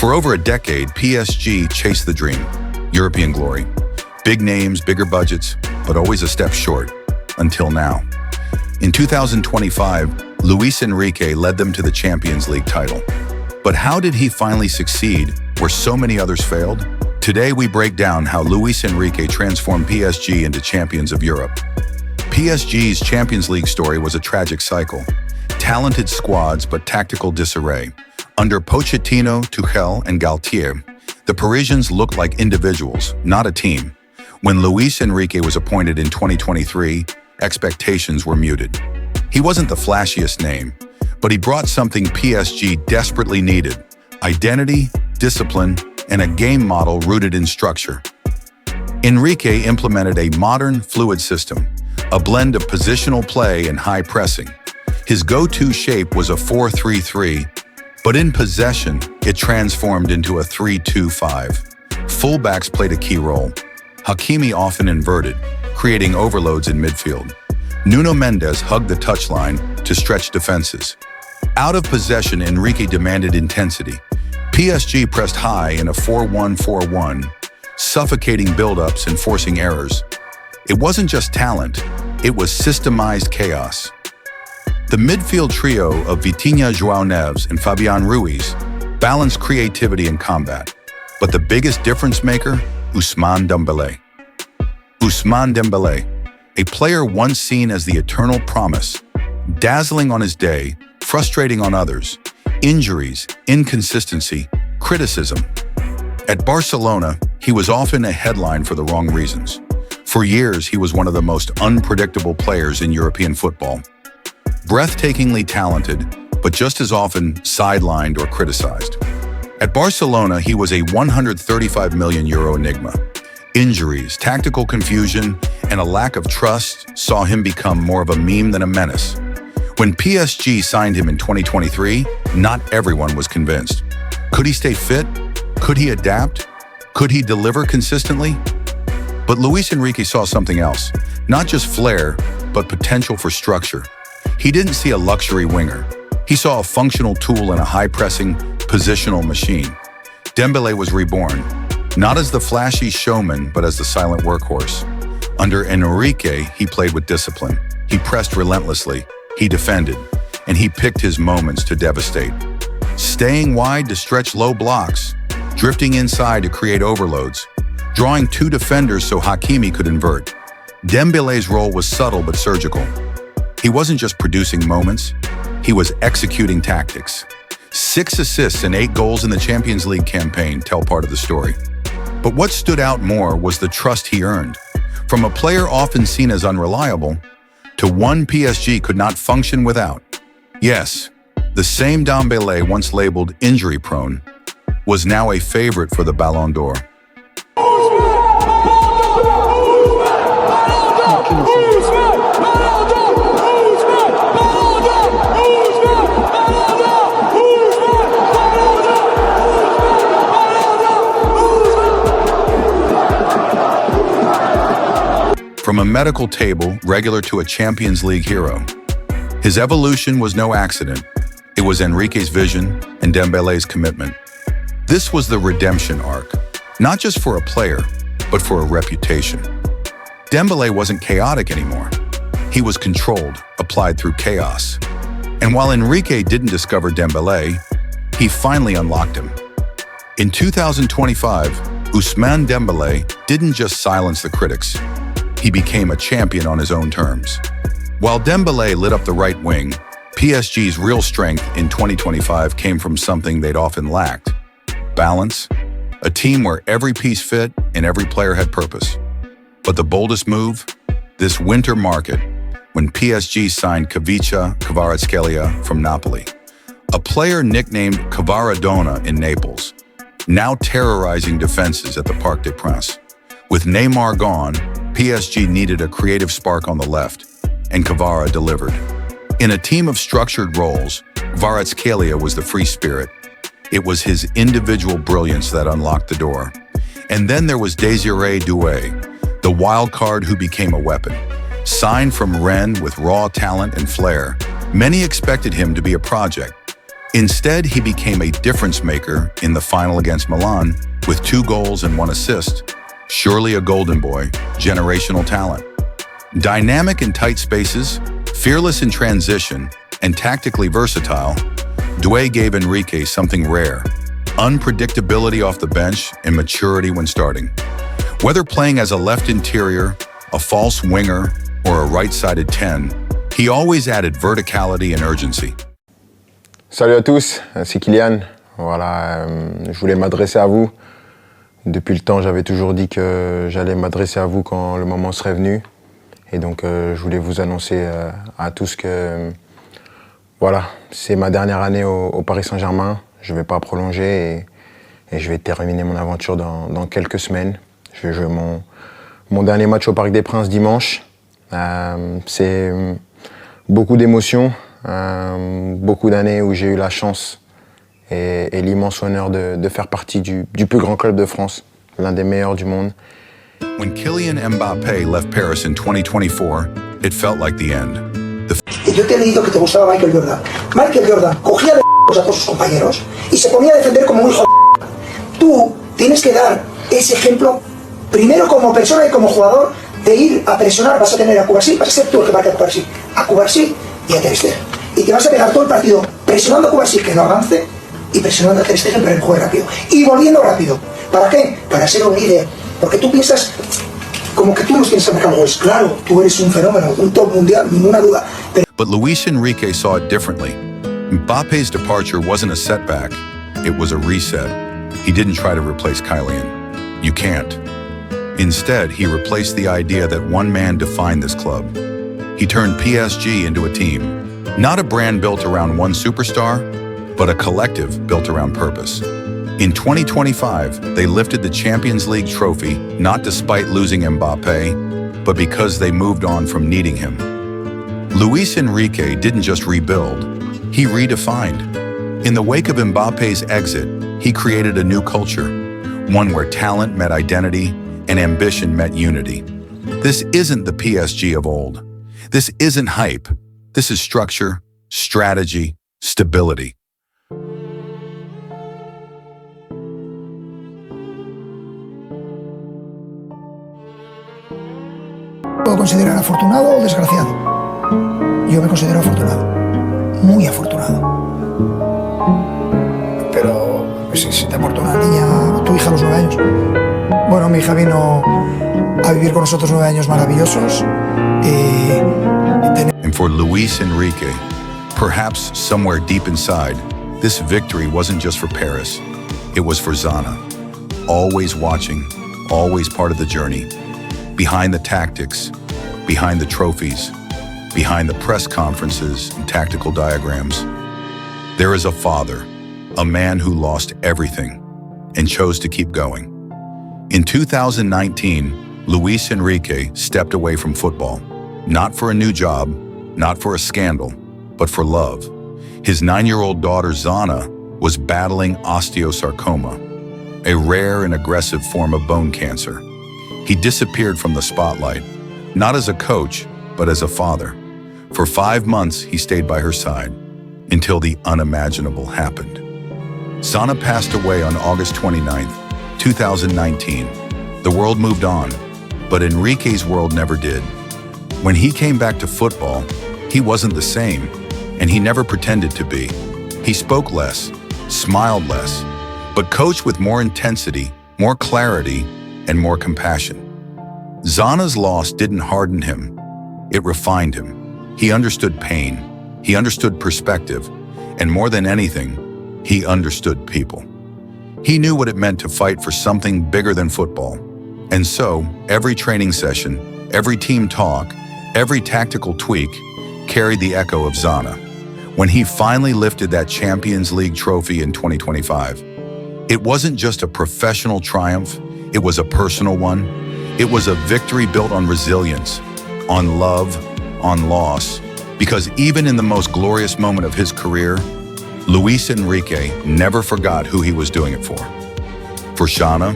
For over a decade, PSG chased the dream. European glory. Big names, bigger budgets, but always a step short. Until now. In 2025, Luis Enrique led them to the Champions League title. But how did he finally succeed where so many others failed? Today we break down how Luis Enrique transformed PSG into champions of Europe. PSG's Champions League story was a tragic cycle. Talented squads but tactical disarray. Under Pochettino, Tuchel, and Galtier, the Parisians looked like individuals, not a team. When Luis Enrique was appointed in 2023, expectations were muted. He wasn't the flashiest name, but he brought something PSG desperately needed: identity, discipline, and a game model rooted in structure. Enrique implemented a modern, fluid system, a blend of positional play and high pressing. His go-to shape was a 4-3-3, but in possession, it transformed into a 3-2-5. Fullbacks played a key role. Hakimi often inverted, creating overloads in midfield. Nuno Mendes hugged the touchline to stretch defenses. Out of possession, Enrique demanded intensity. PSG pressed high in a 4-1-4-1, suffocating build-ups and forcing errors. It wasn't just talent, it was systemized chaos. The midfield trio of Vitinha, João Neves, and Fabian Ruiz balanced creativity and combat. But the biggest difference maker? Ousmane Dembélé. Ousmane Dembélé, a player once seen as the eternal promise, dazzling on his day, frustrating on others, injuries, inconsistency, criticism. At Barcelona, he was often a headline for the wrong reasons. For years, he was one of the most unpredictable players in European football. Breathtakingly talented, but just as often sidelined or criticized. At Barcelona, he was a €135 million enigma. Injuries, tactical confusion, and a lack of trust saw him become more of a meme than a menace. When PSG signed him in 2023, not everyone was convinced. Could he stay fit? Could he adapt? Could he deliver consistently? But Luis Enrique saw something else. Not just flair, but potential for structure. He didn't see a luxury winger. He saw a functional tool in a high-pressing, positional machine. Dembélé was reborn, not as the flashy showman, but as the silent workhorse. Under Enrique, he played with discipline. He pressed relentlessly, he defended, and he picked his moments to devastate. Staying wide to stretch low blocks, drifting inside to create overloads, drawing two defenders so Hakimi could invert. Dembélé's role was subtle but surgical. He wasn't just producing moments, he was executing tactics. 6 assists and 8 goals in the Champions League campaign tell part of the story. But what stood out more was the trust he earned. From a player often seen as unreliable, to one PSG could not function without. Yes, the same Dembélé once labeled injury-prone was now a favorite for the Ballon d'Or. From a medical table regular to a Champions League hero. His evolution was no accident. It was Enrique's vision and Dembélé's commitment. This was the redemption arc, not just for a player, but for a reputation. Dembélé wasn't chaotic anymore. He was controlled, applied through chaos. And while Enrique didn't discover Dembélé, he finally unlocked him. In 2025, Ousmane Dembélé didn't just silence the critics. He became a champion on his own terms. While Dembélé lit up the right wing, PSG's real strength in 2025 came from something they'd often lacked: balance, a team where every piece fit and every player had purpose. But the boldest move? This winter market, when PSG signed Kvaratskhelia from Napoli, a player nicknamed Kvaradona in Naples, now terrorizing defenses at the Parc des Princes. With Neymar gone, PSG needed a creative spark on the left, and Kvara delivered. In a team of structured roles, Kvaratskhelia was the free spirit. It was his individual brilliance that unlocked the door. And then there was Désiré Doué, the wild card who became a weapon. Signed from Rennes with raw talent and flair, many expected him to be a project. Instead, he became a difference maker in the final against Milan with 2 goals and 1 assist. Surely a golden boy, generational talent. Dynamic in tight spaces, fearless in transition, and tactically versatile, Doué gave Enrique something rare: unpredictability off the bench and maturity when starting. Whether playing as a left interior, a false winger, or a right-sided 10, he always added verticality and urgency. Salut à tous, c'est Kylian. Voilà, je voulais m'adresser à vous. Depuis le temps, j'avais toujours dit que j'allais m'adresser à vous quand le moment serait venu. Et donc, je voulais vous annoncer à tous que voilà, c'est ma dernière année au Paris Saint-Germain. Je ne vais pas prolonger et je vais terminer mon aventure dans quelques semaines. Je vais jouer mon dernier match au Parc des Princes dimanche. C'est beaucoup d'émotions, beaucoup d'années où j'ai eu la chance et l'immense honneur de faire partie du plus grand club de France, l'un des meilleurs du monde. When Kylian Mbappé left Paris in 2024, it felt like the end. Yo te he leído que te gustaba Michael Jordan. Michael Jordan cogía de a todos sus compañeros y se ponía a defender como un hijo de. Tú tienes que dar ese ejemplo, primero como persona y como jugador, de ir a presionar. Vas a tener a Kvaratskhelia, vas a ser tú el que marque a Kvaratskhelia y a Ter Stegen. Y te vas a pegar todo el partido presionando a Kvaratskhelia que no avance y presionando a Ter Stegen para que juegue rápido. Y volviendo rápido. ¿Para qué? Para ser un líder. Porque tú piensas como que tú nos tienes que marcar goles. Claro, tú eres un fenómeno, un top mundial, ninguna duda. But Luis Enrique saw it differently. Mbappé's departure wasn't a setback, it was a reset. He didn't try to replace Kylian. You can't. Instead, he replaced the idea that one man defined this club. He turned PSG into a team. Not a brand built around one superstar, but a collective built around purpose. In 2025, they lifted the Champions League trophy not despite losing Mbappé, but because they moved on from needing him. Luis Enrique didn't just rebuild, he redefined. In the wake of Mbappé's exit, he created a new culture, one where talent met identity and ambition met unity. This isn't the PSG of old. This isn't hype. This is structure, strategy, stability. ¿Puedo considerar afortunado o desgraciado? Yo me considero afortunado, muy afortunado. Pero si te ha muerto una niña, tu hija a los 9 años. Bueno, mi hija vino a vivir con nosotros 9 años maravillosos. And for Luis Enrique, perhaps somewhere deep inside, this victory wasn't just for Paris, it was for Xana. Always watching, always part of the journey. Behind the tactics, behind the trophies, behind the press conferences and tactical diagrams, there is a father, a man who lost everything and chose to keep going. In 2019, Luis Enrique stepped away from football, not for a new job, not for a scandal, but for love. His 9-year-old daughter Xana was battling osteosarcoma, a rare and aggressive form of bone cancer. He disappeared from the spotlight, not as a coach, but as a father. For 5 months, he stayed by her side, until the unimaginable happened. Xana passed away on August 29, 2019. The world moved on, but Enrique's world never did. When he came back to football, he wasn't the same, and he never pretended to be. He spoke less, smiled less, but coached with more intensity, more clarity, and more compassion. Xana's loss didn't harden him, it refined him. He understood pain, he understood perspective, and more than anything, he understood people. He knew what it meant to fight for something bigger than football. And so, every training session, every team talk, every tactical tweak carried the echo of Xana. When he finally lifted that Champions League trophy in 2025, it wasn't just a professional triumph, it was a personal one. It was a victory built on resilience, on love, on loss, because even in the most glorious moment of his career, Luis Enrique never forgot who he was doing it for. For Xana,